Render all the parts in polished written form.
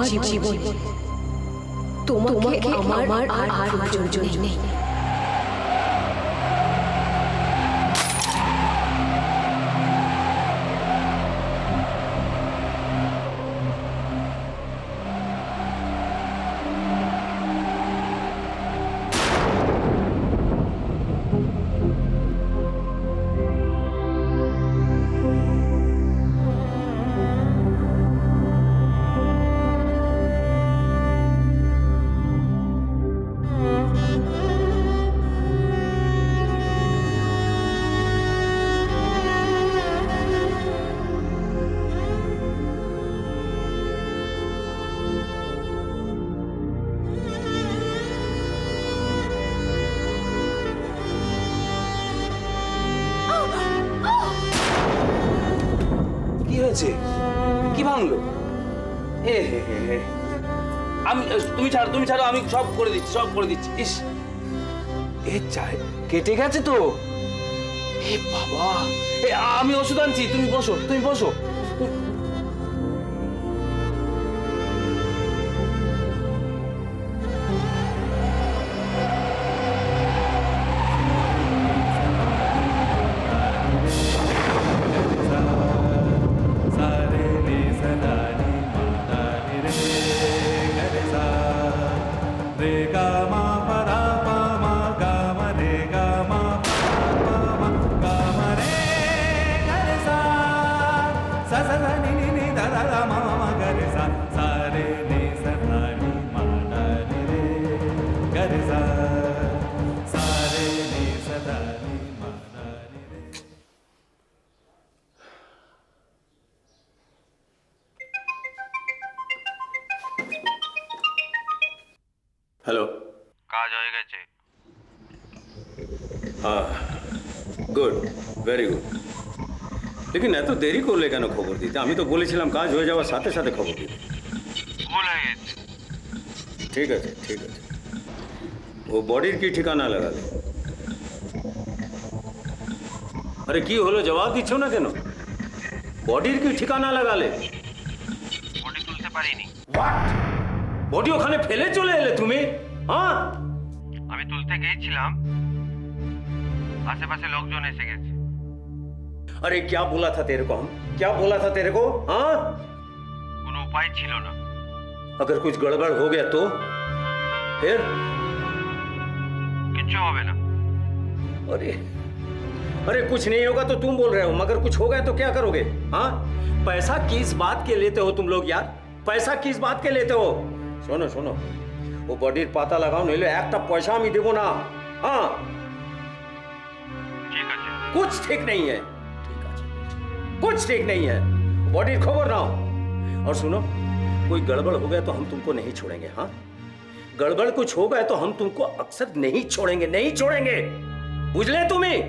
জীবন তোমাকে আমার আর প্রয়োজন নেই। কি ভাঙলো? তুমি ছাড়ো, আমি সব করে দিচ্ছি। ইস, এ চাই কেটে গেছে তো। এ বাবা, আমি ওষুধ আনছি, তুমি বসো। हेलो, কাজ হয়ে গেছে। हाँ गुड, वेरी गुड। लेकिन এত দেরি করলে কেন খবর দিতে? আমি তো বলেছিলাম কাজ হয়ে যাওয়ার সাথে সাথে খবর দিতে। ভুল হয়ে গেছে। ঠিক আছে। ও বডির কি ঠিকানা লাগালে? আরে কি হলো, জবাব দিচ্ছ না কেন? বডির কি ঠিকানা লাগালে? বডি তুলতে পারিনি। হোয়াট? বডি ওখানে ফেলে চলে এলে তুমি? হ্যাঁ, আমি তুলতে গিয়েছিলাম, আশেপাশে লোকজন এসে গেছে। अरे क्या बोला था तेरे को? हाँ, কোনো উপায় ছিল না। अगर कुछ गड़बड़ हो गया तो फिर? কিচ্ছু হবে না। अरे कुछ नहीं होगा तो तुम बोल रहे हो, मगर कुछ हो गया तो क्या करोगे? हाँ, पैसा किस बात के लेते हो तुम लोग यार? पैसा किस बात के लेते हो? শোনো, ও বডির পাতা লাগাও, নইলে একটা পয়সা আমি দেবো না। हाँ, ঠিক আছে। कुछ ठीक नहीं है। कुछ ठीक नहीं है, बॉडी खबर ना हो। और सुनो, कोई गड़बड़ हो गया तो हम तुमको नहीं छोड़ेंगे। हाँ, गड़बड़ कुछ हो गया तो हम तुमको अक्सर नहीं छोड़ेंगे। बुझले तुम्हें?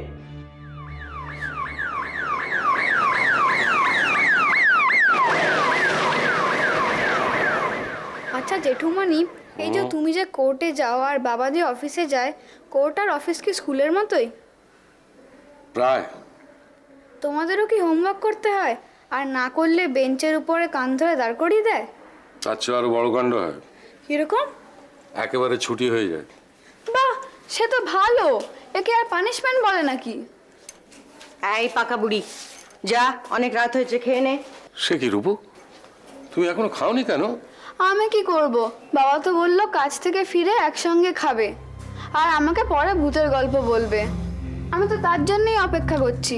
আচ্ছা জেঠুমনি, এই যে তুমি যে কোর্টে যাও আর বাবা যে অফিসে যায়, কোর্ট আর অফিস কি স্কুলের মতোই? প্রায়। তোমাদেরও কি হোমওয়ার্ক করতে হয়? আর না করলে বেঞ্চের উপরে কান ধরে দাঁড় করিয়ে দেয়? আচ্ছা, আরো বড় কাণ্ড হয়। কিরকম? একেবারে ছুটি হয়ে যায়। বাহ, সে তো ভালো। একে আর পানিশমেন্ট বলে নাকি? এই পাকা বুড়ি, যা, অনেক রাত হয়েছে, খেয়ে নে। সে কি রূপু, তুমি এখনো খাওনি কেন? আমি কি করব, বাবা তো বললো কাজ থেকে ফিরে একসঙ্গে খাবে আর আমাকে পরে ভূতের গল্প বলবে। আমি তো তার জন্যই অপেক্ষা করছি।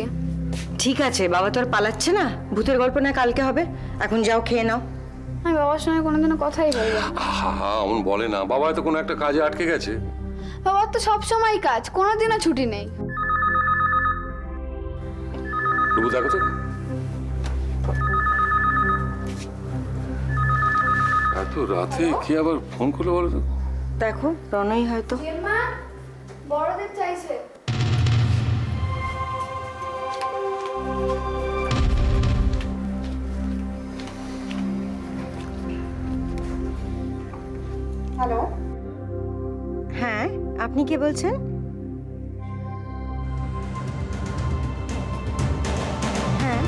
ঠিক আছে, বাবা তো আর পালাচ্ছে না, ভূতের গল্প না কালকে হবে, এখন যাও খেয়ে নাও। আমি বাবার সঙ্গে কোনোদিনও কথাই বলবো না। হ্যাঁ, অমন বলে না, বাবা হয়তো কোনো একটা কাজে আটকে গেছে। বাবার তো সবসময় কাজ, কোনোদিনও ছুটি নেই। রূপু দেখো তো, এত রাতে কি আবার ফোন করলো বলো তো? দেখো, রনই হয়তো। বড়দের চাইছে। হ্যালো, হ্যাঁ, আপনি কে বলছেন? হ্যাঁ,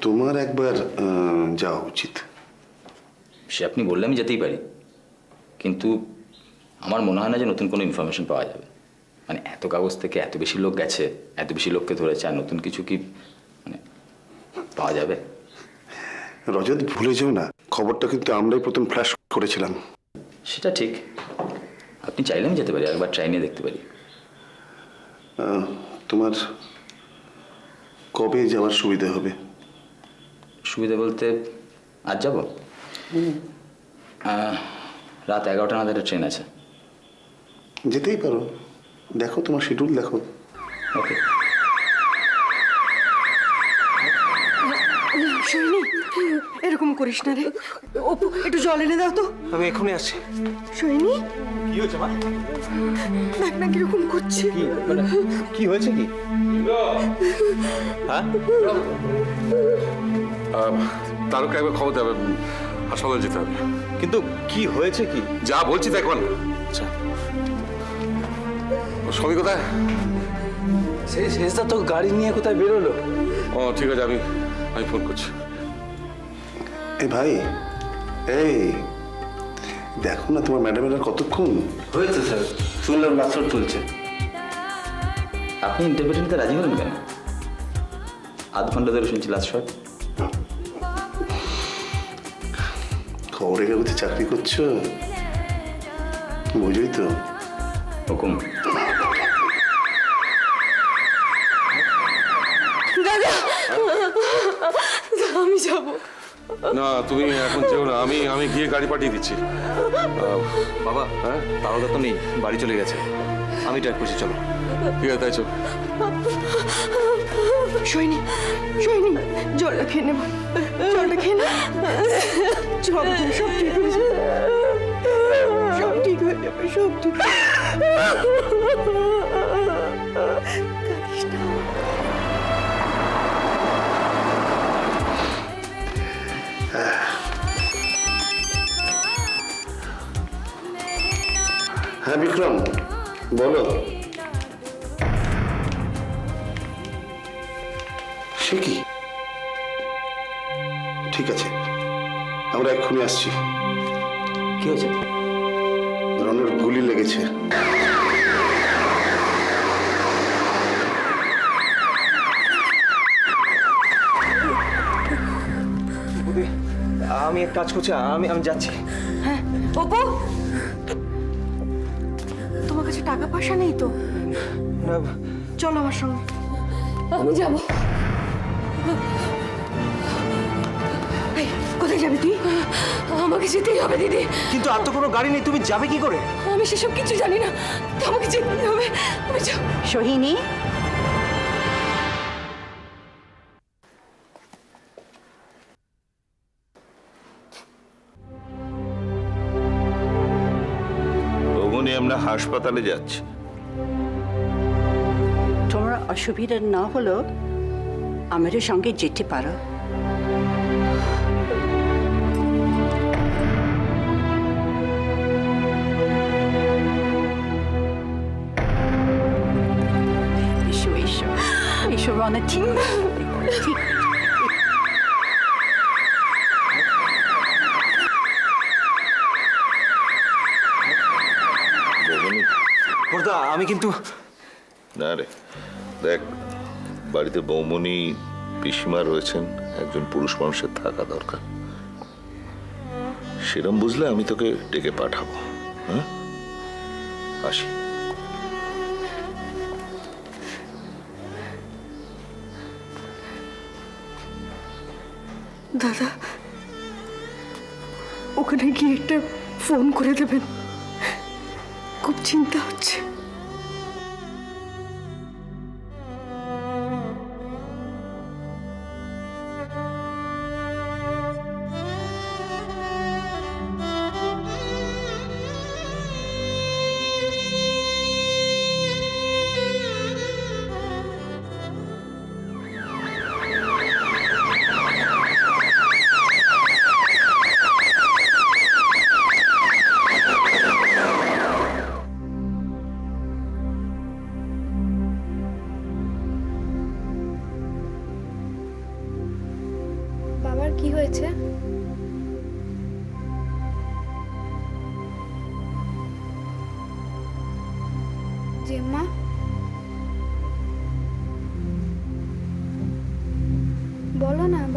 তোমার একবার যাওয়া উচিত। সে আপনি বললে আমি যেতেই পারি, কিন্তু আমার মনে হয় না যে নতুন কোনো ইনফরমেশন পাওয়া যাবে। মানে এত কাগজ থেকে এত বেশি লোক গেছে, এত বেশি লোককে ধরেছে, আর নতুন কিছু কি মানে পাওয়া যাবে? রজত, ভুলে যেও না, খবরটা কিন্তু আমরাই প্রথম ফ্ল্যাশ করেছিলাম। সেটা ঠিক, আপনি চাইলে আমি যেতে পারি, একবার ট্রাই নিয়ে দেখতে পারি। তোমার কবে যাওয়ার সুবিধা হবে? সুবিধা বলতে আজ যাব, রাত 11টা নাগাদ একটা ট্রেন আছে। যেতেই পারো, দেখো তোমার শিডিউল দেখো। ওকে। সোহিনী, এরকম করিস না রে। অপু, একটু জল এনে দাও তো। আমি এখনই আসছি। সোহিনী, কি হয়েছে মা? দেখ না কিরকম করছে। কি মানে কি হয়েছে কি? হ্যাঁ, তারকা একবার খবর দেবে, হাসপাতালে যেতে হবে। কিন্তু কি হয়েছে কি? যা বলছি তাই কর। আচ্ছা, সবই কোথায়? সেই শেষদা তো গাড়ি নিয়ে কোথায় বেরোলো। ও ঠিক আছে, আমি ফোন করছি। এই ভাই, এই দেখো না তোমার ম্যাডামের আর কতক্ষণ হয়েছে স্যার, শুনলাম লাস্ট চলছে। আপনি ইন্টারভিউ নিতে রাজি হলেন কেন? আধ ঘন্টা ধরে শুনছি লাস্ট শট। খবরের কাগজে চাকরি করছো, বুঝোই তো। হুকুম। দাদা, আমি যাব না, তুমি এখন যেও না, আমি গিয়ে গাড়ি পাঠিয়ে দিচ্ছি। বাবা, হ্যাঁ, তারকা তো নেই, বাড়ি চলে গেছে। আমি ড্রাইভ করছি, চলো। ঠিক আছে, তাই চল। সোহিনী, সোহিনী, জলটা খেয়ে নেব, জলটা খেয়ে নে। সব ঠিক হয়ে যাবে, সব ঠিক হয়ে যাবে, সব ঠিক হয়ে কাঁদিস না। হ্যাঁ বিক্রম, বলো। সে কি? ঠিক আছে, আমরা এক্ষুনি আসছি। কি হয়েছে? রনের গুলি লেগেছে। আমি এক কাজ করছি, আমি যাচ্ছি। হ্যাঁ অপু, তোমার কাছে টাকা পয়সা নেই তো? না, চলো আমার সঙ্গে। আমি যাব। কোথায় যাবি তুই? আমাকে যেতেই হবে দিদি। কিন্তু আর তো কোনো গাড়ি নেই, তুমি যাবে কি করে? আমি সেসব কিছু জানি না, আমাকে যেতেই হবে। আমি যাব। সোহিনী, আমরা হাসপাতালে যাচ্ছি। তোমার অসুবিধা না হলো আমাদের সঙ্গে যেতে পারো। এসো এসো এসো, রনা ঠিক ঠিক। আমি কিন্তু না রে, দেখ, বাড়িতে বৌমনি পিসিমা রয়েছেন, একজন পুরুষ মানুষের থাকা দরকার। সেরম বুঝলে আমি তোকে ডেকে পাঠাবো। হ্যাঁ, আসি। দাদা, ওখানে গিয়ে একটা ফোন করে দেবেন, খুব চিন্তা হচ্ছে।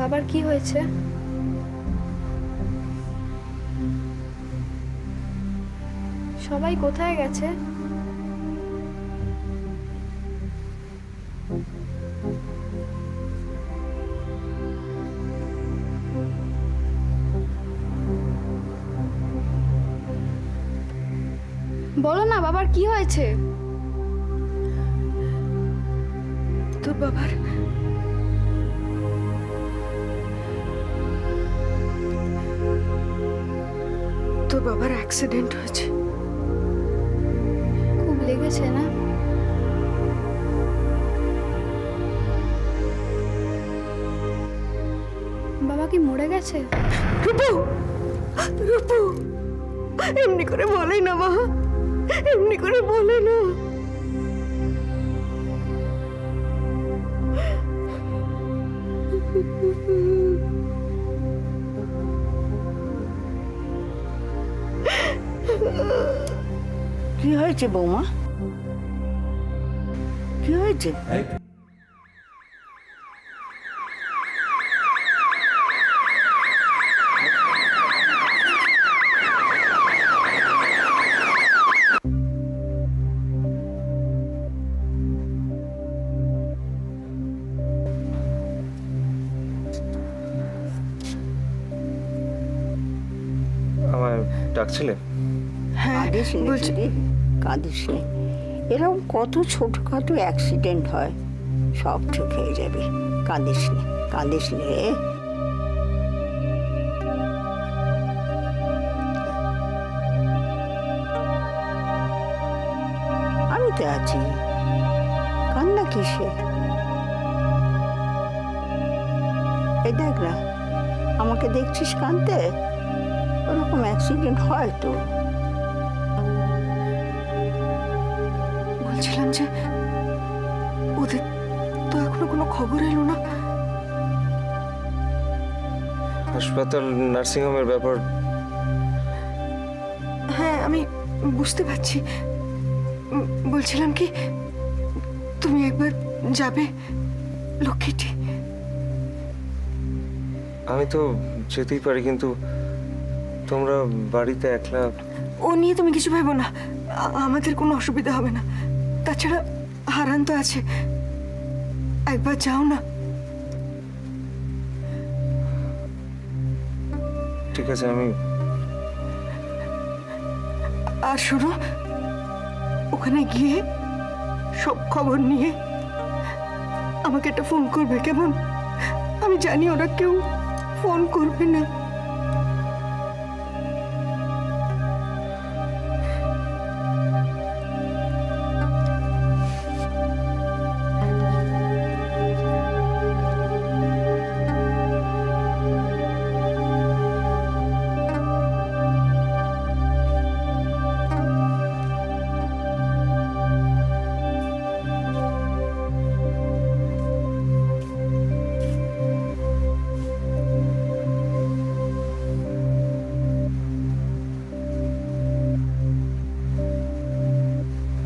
বাবার কি হয়েছে? সবাই কোথায় গেছে? বলো না, বাবার কি হয়েছে? তোর বাবার অ্যাক্সিডেন্ট হয়েছে। খুব লেগেছে না? বাবা কি মরে গেছে? রূপু, রূপু, এমনি করে বলে না মা, এমনি করে বলে না। কি হয়েছে বৌমা? কি হয়েছে? আমায় ডাকছিলে? কাঁদিস নে দিদি, কাঁদিস নে। এরকম কত ছোটখাটো অ্যাক্সিডেন্ট হয়, সব ঠিক হয়ে যাবে। কাঁদিস নে, কাঁদিস নে রে। আমি তো আছি, কান্না কিসে? এই দেখ না, আমাকে দেখছিস কাঁদতে? ওরকম অ্যাক্সিডেন্ট হয় তো। বলছিলাম যে ওদের তো এখনো কোনো খবর এলো না। হাসপাতাল, নার্সিংহোমের ব্যাপার। হ্যাঁ, আমি বুঝতে পারছি। বলছিলাম কি, তুমি একবার যাবে লক্ষ্মীটি? আমি তো যেতেই পারি, কিন্তু তোমরা বাড়িতে একলা। ও নিয়ে তুমি কিছু ভেবো না, আমাদের কোনো অসুবিধা হবে না। তাছাড়া হারান তো আছে, একবার যাও না। ঠিক আছে, আমি। আর শোনো, ওখানে গিয়ে সব খবর নিয়ে আমাকে একটা ফোন করবে, কেমন? আমি জানি ওরা কেউ ফোন করবে না।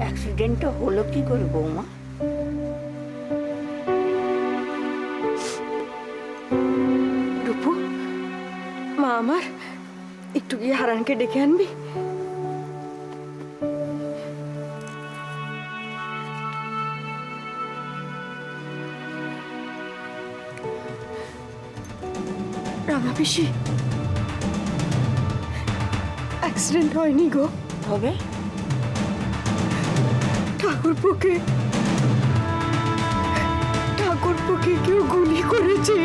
অ্যাক্সিডেন্টটা হলো কি করে বৌমা? রূপু, মা আমার, একটু গিয়ে হারানকে ডেকে আনবি? রাঙা পিসি, অ্যাক্সিডেন্ট হয়নি গো। হবে? ঠাকুরপুকে কেউ গুলি করেছে।